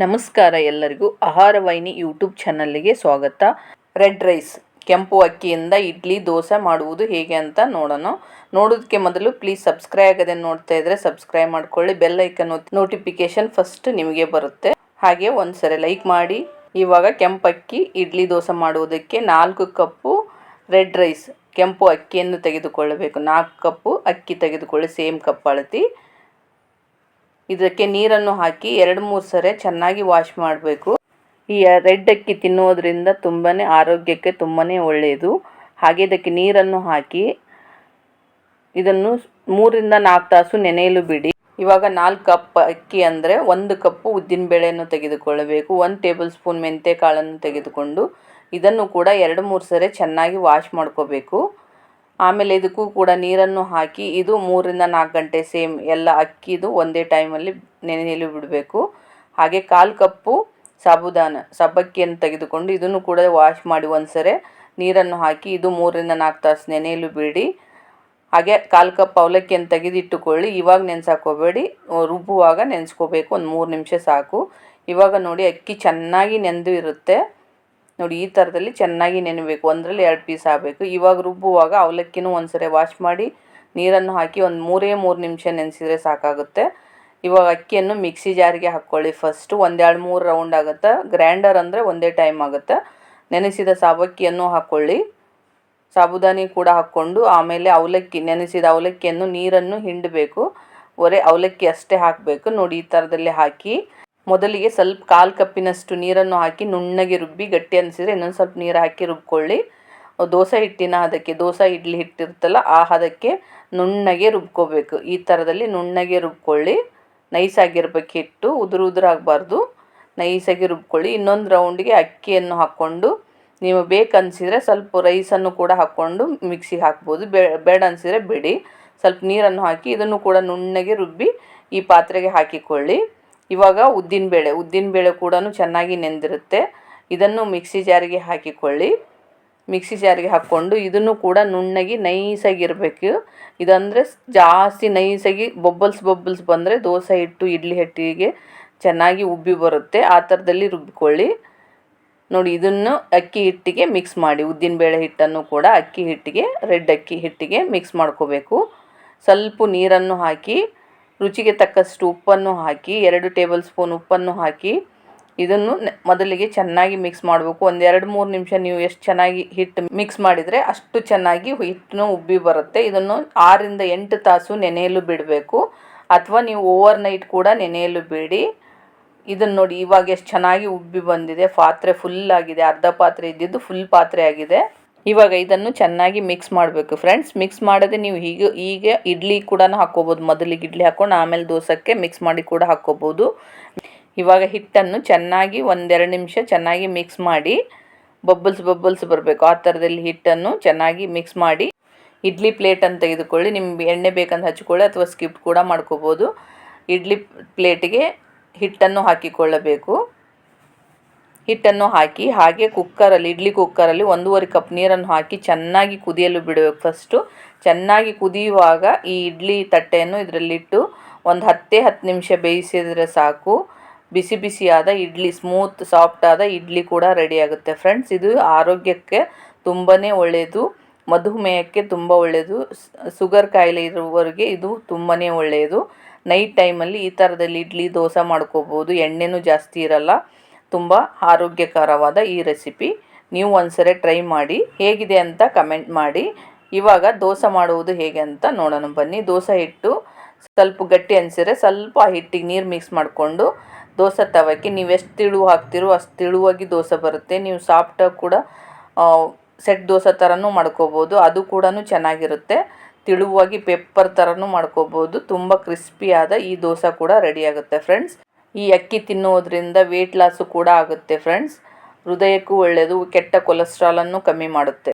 ನಮಸ್ಕಾರ ಎಲ್ಲರಿಗೂ ಆಹಾರ ವಾಹಿನಿ ಯೂಟ್ಯೂಬ್ ಚಾನಲ್ಗೆ ಸ್ವಾಗತ. ರೆಡ್ ರೈಸ್ ಕೆಂಪು ಅಕ್ಕಿಯಿಂದ ಇಡ್ಲಿ ದೋಸೆ ಮಾಡುವುದು ಹೇಗೆ ಅಂತ ನೋಡೋಣ. ನೋಡೋದಕ್ಕೆ ಮೊದಲು ಪ್ಲೀಸ್ ಸಬ್ಸ್ಕ್ರೈಬ್ ಆಗದೆ ನೋಡ್ತಾ ಇದ್ರೆ ಸಬ್ಸ್ಕ್ರೈಬ್ ಮಾಡ್ಕೊಳ್ಳಿ. ಬೆಲ್ ಐಕನ್ ನೋಟಿಫಿಕೇಶನ್ ಫಸ್ಟ್ ನಿಮಗೆ ಬರುತ್ತೆ. ಹಾಗೆ ಒಂದ್ಸರಿ ಲೈಕ್ ಮಾಡಿ. ಇವಾಗ ಕೆಂಪು ಅಕ್ಕಿ ಇಡ್ಲಿ ದೋಸೆ ಮಾಡುವುದಕ್ಕೆ 4 ಕಪ್ಪು ರೆಡ್ ರೈಸ್ ಕೆಂಪು ಅಕ್ಕಿಯನ್ನು ತೆಗೆದುಕೊಳ್ಳಬೇಕು. 4 ಕಪ್ಪು ಅಕ್ಕಿ ತೆಗೆದುಕೊಳ್ಳಿ, ಸೇಮ್ ಕಪ್ ಅಳತಿ. ಇದಕ್ಕೆ ನೀರನ್ನು ಹಾಕಿ 2-3 ಸರಿ ಚೆನ್ನಾಗಿ ವಾಶ್ ಮಾಡಬೇಕು. ಈ ರೆಡ್ ಅಕ್ಕಿ ತಿನ್ನೋದ್ರಿಂದ ತುಂಬಾ ಆರೋಗ್ಯಕ್ಕೆ ತುಂಬಾ ಒಳ್ಳೆಯದು. ಹಾಗೆ ಇದಕ್ಕೆ ನೀರನ್ನು ಹಾಕಿ ಇದನ್ನು 3-4 ತಾಸು ನೆನೆಯಲು ಬಿಡಿ. ಇವಾಗ 4 ಕಪ್ ಅಕ್ಕಿ ಅಂದರೆ 1 ಕಪ್ಪು ಉದ್ದಿನಬೇಳೆಯನ್ನು ತೆಗೆದುಕೊಳ್ಳಬೇಕು. 1 ಟೇಬಲ್ ಸ್ಪೂನ್ ಮೆಂತ್ಯ ಕಾಳನ್ನು ತೆಗೆದುಕೊಂಡು ಇದನ್ನು ಕೂಡ 2-3 ಸರಿ ಚೆನ್ನಾಗಿ ವಾಶ್ ಮಾಡ್ಕೋಬೇಕು. ಆಮೇಲೆ ಇದಕ್ಕೂ ಕೂಡ ನೀರನ್ನು ಹಾಕಿ ಇದು 3-4 ಗಂಟೆ ಸೇಮ್ ಎಲ್ಲ ಅಕ್ಕಿದು ಒಂದೇ ಟೈಮಲ್ಲಿ ನೆನೆಯಲು ಬಿಡಬೇಕು. ಹಾಗೆ 1/4 ಕಪ್ಪು ಸಬ್ಬಕ್ಕಿಯನ್ನು ತೆಗೆದುಕೊಂಡು ಇದನ್ನು ಕೂಡ ವಾಶ್ ಮಾಡಿ ಒಂದ್ಸರಿ ನೀರನ್ನು ಹಾಕಿ ಇದು 3-4 ತಾಸು ನೆನೆಯಲು ಬಿಡಿ. ಹಾಗೆ 1/4 ಕಪ್ ಅವಲಕ್ಕಿಯನ್ನು ತೆಗೆದಿಟ್ಟುಕೊಳ್ಳಿ. ಇವಾಗ ನೆನೆಸಾಕೋಬೇಡಿ, ರುಬ್ಬುವಾಗ ನೆನೆಸ್ಕೋಬೇಕು. ಒಂದು 3 ನಿಮಿಷ ಸಾಕು. ಇವಾಗ ನೋಡಿ ಅಕ್ಕಿ ಚೆನ್ನಾಗಿ ನೆಂದು ಇರುತ್ತೆ ನೋಡಿ, ಈ ಥರದಲ್ಲಿ ಚೆನ್ನಾಗಿ ನೆನೆಬೇಕು. 1-2 ಪೀಸ್ ಆಗಬೇಕು. ಇವಾಗ ರುಬ್ಬುವಾಗ ಅವಲಕ್ಕಿನೂ ಒಂದ್ಸರಿ ವಾಶ್ ಮಾಡಿ ನೀರನ್ನು ಹಾಕಿ ಒಂದು 3 ನಿಮಿಷ ನೆನೆಸಿದರೆ ಸಾಕಾಗುತ್ತೆ. ಇವಾಗ ಅಕ್ಕಿಯನ್ನು ಮಿಕ್ಸಿ ಜಾರಿಗೆ ಹಾಕ್ಕೊಳ್ಳಿ. ಫಸ್ಟು 1-2-3 ರೌಂಡ್ ಆಗುತ್ತೆ. ಗ್ರೈಂಡರ್ ಅಂದರೆ ಒಂದೇ ಟೈಮ್ ಆಗುತ್ತೆ. ನೆನೆಸಿದ ಸಬ್ಬಕ್ಕಿಯನ್ನು ಹಾಕ್ಕೊಳ್ಳಿ, ಸಾಬುದಾನಿ ಕೂಡ ಹಾಕ್ಕೊಂಡು ಆಮೇಲೆ ನೆನೆಸಿದ ಅವಲಕ್ಕಿಯನ್ನು ನೀರನ್ನು ಹಿಂಡಬೇಕು. ಅವಲಕ್ಕಿ ಅಷ್ಟೇ ಹಾಕಬೇಕು ನೋಡಿ. ಈ ಥರದಲ್ಲಿ ಹಾಕಿ ಮೊದಲಿಗೆ ಸ್ವಲ್ಪ 1/4 ಕಪ್ಪಿನಷ್ಟು ನೀರನ್ನು ಹಾಕಿ ನುಣ್ಣಗೆ ರುಬ್ಬಿ, ಗಟ್ಟಿ ಅನಿಸಿದರೆ ಇನ್ನೊಂದು ಸ್ವಲ್ಪ ನೀರು ಹಾಕಿ ರುಬ್ಕೊಳ್ಳಿ. ದೋಸೆ ಹಿಟ್ಟಿನ ಹದಕ್ಕೆ, ದೋಸೆ ಇಡ್ಲಿ ಹಿಟ್ಟಿರುತ್ತಲ್ಲ ಆ ಹದಕ್ಕೆ ನುಣ್ಣಗೆ ರುಬ್ಕೋಬೇಕು. ಈ ಥರದಲ್ಲಿ ನುಣ್ಣಗೆ ರುಬ್ಕೊಳ್ಳಿ. ನೈಸಾಗಿರ್ಬೇಕು ಹಿಟ್ಟು, ಉದುರಾಗಬಾರ್ದು. ನೈಸಾಗಿ ರುಬ್ಕೊಳ್ಳಿ. ಇನ್ನೊಂದು ರೌಂಡಿಗೆ ಅಕ್ಕಿಯನ್ನು ಹಾಕ್ಕೊಂಡು ನೀವು ಬೇಕನ್ನಿಸಿದರೆ ಸ್ವಲ್ಪ ರೈಸನ್ನು ಕೂಡ ಹಾಕ್ಕೊಂಡು ಮಿಕ್ಸಿಗೆ ಹಾಕ್ಬೋದು. ಬೇಡ ಅನಿಸಿದರೆ ಬಿಡಿ. ಸ್ವಲ್ಪ ನೀರನ್ನು ಹಾಕಿ ಇದನ್ನು ಕೂಡ ನುಣ್ಣಗೆ ರುಬ್ಬಿ ಈ ಪಾತ್ರೆಗೆ ಹಾಕಿಕೊಳ್ಳಿ. ಇವಾಗ ಉದ್ದಿನಬೇಳೆ ಕೂಡ ಚೆನ್ನಾಗಿ ನೆಂದಿರುತ್ತೆ. ಇದನ್ನು ಮಿಕ್ಸಿ ಜಾರಿಗೆ ಹಾಕಿಕೊಳ್ಳಿ. ಮಿಕ್ಸಿ ಜಾರಿಗೆ ಹಾಕ್ಕೊಂಡು ಇದನ್ನು ಕೂಡ ನುಣ್ಣಗೆ ನೈಸಾಗಿರಬೇಕು. ಇದಂದರೆ ಜಾಸ್ತಿ ನೈಸಾಗಿ ಬೊಬ್ಬಲ್ಸ್ ಬಂದರೆ ದೋಸೆ ಹಿಟ್ಟು ಇಡ್ಲಿ ಹಿಟ್ಟಿಗೆ ಚೆನ್ನಾಗಿ ಉಬ್ಬಿ ಬರುತ್ತೆ. ಆ ಥರದಲ್ಲಿ ರುಬ್ಬಿಕೊಳ್ಳಿ ನೋಡಿ. ಇದನ್ನು ಅಕ್ಕಿ ಹಿಟ್ಟಿಗೆ ಮಿಕ್ಸ್ ಮಾಡಿ, ಉದ್ದಿನಬೇಳೆ ಹಿಟ್ಟನ್ನು ಕೂಡ ರೆಡ್ ಅಕ್ಕಿ ಹಿಟ್ಟಿಗೆ ಮಿಕ್ಸ್ ಮಾಡ್ಕೋಬೇಕು. ಸ್ವಲ್ಪ ನೀರನ್ನು ಹಾಕಿ, ರುಚಿಗೆ ತಕ್ಕಷ್ಟು ಉಪ್ಪನ್ನು ಹಾಕಿ, 2 ಟೇಬಲ್ ಸ್ಪೂನ್ ಉಪ್ಪನ್ನು ಹಾಕಿ ಇದನ್ನು ಮೊದಲಿಗೆ ಚೆನ್ನಾಗಿ ಮಿಕ್ಸ್ ಮಾಡಬೇಕು. 1-2-3 ನಿಮಿಷ ನೀವು ಎಷ್ಟು ಚೆನ್ನಾಗಿ ಹಿಟ್ಟು ಮಿಕ್ಸ್ ಮಾಡಿದರೆ ಅಷ್ಟು ಚೆನ್ನಾಗಿ ಹಿಟ್ಟನ್ನು ಉಬ್ಬಿ ಬರುತ್ತೆ. ಇದನ್ನು 6-8 ತಾಸು ನೆನೆಯಲು ಬಿಡಬೇಕು, ಅಥವಾ ನೀವು ಓವರ್ ನೈಟ್ ಕೂಡ ನೆನೆಯಲು ಬಿಡಿ. ಇದನ್ನು ನೋಡಿ, ಇವಾಗ ಎಷ್ಟು ಚೆನ್ನಾಗಿ ಉಬ್ಬಿ ಬಂದಿದೆ. ಪಾತ್ರೆ ಫುಲ್ ಆಗಿದೆ. ಅರ್ಧ ಪಾತ್ರೆ ಇದ್ದಿದ್ದು ಫುಲ್ ಪಾತ್ರೆ ಆಗಿದೆ. ಇವಾಗ ಇದನ್ನು ಚೆನ್ನಾಗಿ ಮಿಕ್ಸ್ ಮಾಡಬೇಕು ಫ್ರೆಂಡ್ಸ್. ಮಿಕ್ಸ್ ಮಾಡದೆ ನೀವು ಈಗ ಇಡ್ಲಿ ಕೂಡ ಹಾಕ್ಕೋಬೋದು. ಮೊದಲಿಗೆ ಇಡ್ಲಿ ಹಾಕ್ಕೊಂಡು ಆಮೇಲೆ ದೋಸೆಗೆ ಮಿಕ್ಸ್ ಮಾಡಿ ಕೂಡ ಹಾಕ್ಕೋಬೋದು. ಇವಾಗ ಹಿಟ್ಟನ್ನು ಚೆನ್ನಾಗಿ 1-2 ನಿಮಿಷ ಚೆನ್ನಾಗಿ ಮಿಕ್ಸ್ ಮಾಡಿ, ಬಬಲ್ಸ್ ಬರಬೇಕು. ಆ ಥರದಲ್ಲಿ ಹಿಟ್ಟನ್ನು ಚೆನ್ನಾಗಿ ಮಿಕ್ಸ್ ಮಾಡಿ ಇಡ್ಲಿ ಪ್ಲೇಟನ್ನು ತೆಗೆದುಕೊಳ್ಳಿ. ನಿಮ್ಗೆ ಎಣ್ಣೆ ಬೇಕಂತ ಹಚ್ಕೊಳ್ಳಿ ಅಥವಾ ಸ್ಕಿಪ್ ಕೂಡ ಮಾಡ್ಕೋಬೋದು. ಇಡ್ಲಿ ಪ್ಲೇಟಿಗೆ ಹಿಟ್ಟನ್ನು ಹಾಕಿಕೊಳ್ಳಬೇಕು. ಹಿಟ್ಟನ್ನು ಹಾಕಿ ಹಾಗೆ ಇಡ್ಲಿ ಕುಕ್ಕರಲ್ಲಿ 1.5 ಕಪ್ ನೀರನ್ನು ಹಾಕಿ ಚೆನ್ನಾಗಿ ಕುದಿಯಲು ಬಿಡಬೇಕು. ಫಸ್ಟು ಚೆನ್ನಾಗಿ ಕುದಿಯುವಾಗ ಈ ಇಡ್ಲಿ ತಟ್ಟೆಯನ್ನು ಇದರಲ್ಲಿಟ್ಟು ಒಂದು 10 ನಿಮಿಷ ಬೇಯಿಸಿದರೆ ಸಾಕು. ಬಿಸಿಯಾದ ಇಡ್ಲಿ, ಸ್ಮೂತ್ ಸಾಫ್ಟ್ ಆದ ಇಡ್ಲಿ ಕೂಡ ರೆಡಿ ಆಗುತ್ತೆ ಫ್ರೆಂಡ್ಸ್. ಇದು ಆರೋಗ್ಯಕ್ಕೆ ತುಂಬಾ ಒಳ್ಳೆಯದು. ಮಧುಮೇಹಕ್ಕೆ ತುಂಬ ಒಳ್ಳೆಯದು. ಶುಗರ್ ಕಾಯಿಲೆ ಇರುವವರಿಗೆ ಇದು ತುಂಬಾ ಒಳ್ಳೆಯದು. ನೈಟ್ ಟೈಮಲ್ಲಿ ಈ ಥರದಲ್ಲಿ ಇಡ್ಲಿ ದೋಸೆ ಮಾಡ್ಕೋಬೋದು. ಎಣ್ಣೆನೂ ಜಾಸ್ತಿ ಇರಲ್ಲ. ತುಂಬ ಆರೋಗ್ಯಕರವಾದ ಈ ರೆಸಿಪಿ ನೀವು ಒಂದ್ಸರಿ ಟ್ರೈ ಮಾಡಿ. ಹೇಗಿದೆ ಅಂತ ಕಮೆಂಟ್ ಮಾಡಿ. ಇವಾಗ ದೋಸೆ ಮಾಡುವುದು ಹೇಗೆ ಅಂತ ನೋಡೋಣ ಬನ್ನಿ. ದೋಸೆ ಹಿಟ್ಟು ಸ್ವಲ್ಪ ಗಟ್ಟಿ ಅನಿಸಿದರೆ ಸ್ವಲ್ಪ ಹಿಟ್ಟಿಗೆ ನೀರು ಮಿಕ್ಸ್ ಮಾಡಿಕೊಂಡು ದೋಸೆ ತವಕ್ಕೆ ನೀವು ಎಷ್ಟು ತಿಳುವು ಹಾಕ್ತಿರೋ ಅಷ್ಟು ತಿಳುವಾಗಿ ದೋಸೆ ಬರುತ್ತೆ. ನೀವು ಸಾಫ್ಟಾಗಿ ಕೂಡ ಸೆಟ್ ದೋಸೆ ಥರನೂ ಮಾಡ್ಕೋಬೋದು, ಅದು ಕೂಡ ಚೆನ್ನಾಗಿರುತ್ತೆ. ತಿಳುವಾಗಿ ಪೆಪ್ಪರ್ ಥರನೂ ಮಾಡ್ಕೋಬೋದು. ತುಂಬ ಕ್ರಿಸ್ಪಿಯಾದ ಈ ದೋಸೆ ಕೂಡ ರೆಡಿ ಆಗುತ್ತೆ ಫ್ರೆಂಡ್ಸ್. ಈ ಅಕ್ಕಿ ತಿನ್ನೋದ್ರಿಂದ ವೆಯ್ಟ್ ಲಾಸು ಕೂಡ ಆಗುತ್ತೆ ಫ್ರೆಂಡ್ಸ್. ಹೃದಯಕ್ಕೂ ಒಳ್ಳೆಯದು. ಕೆಟ್ಟ ಕೊಲೆಸ್ಟ್ರಾಲನ್ನು ಕಮ್ಮಿ ಮಾಡುತ್ತೆ.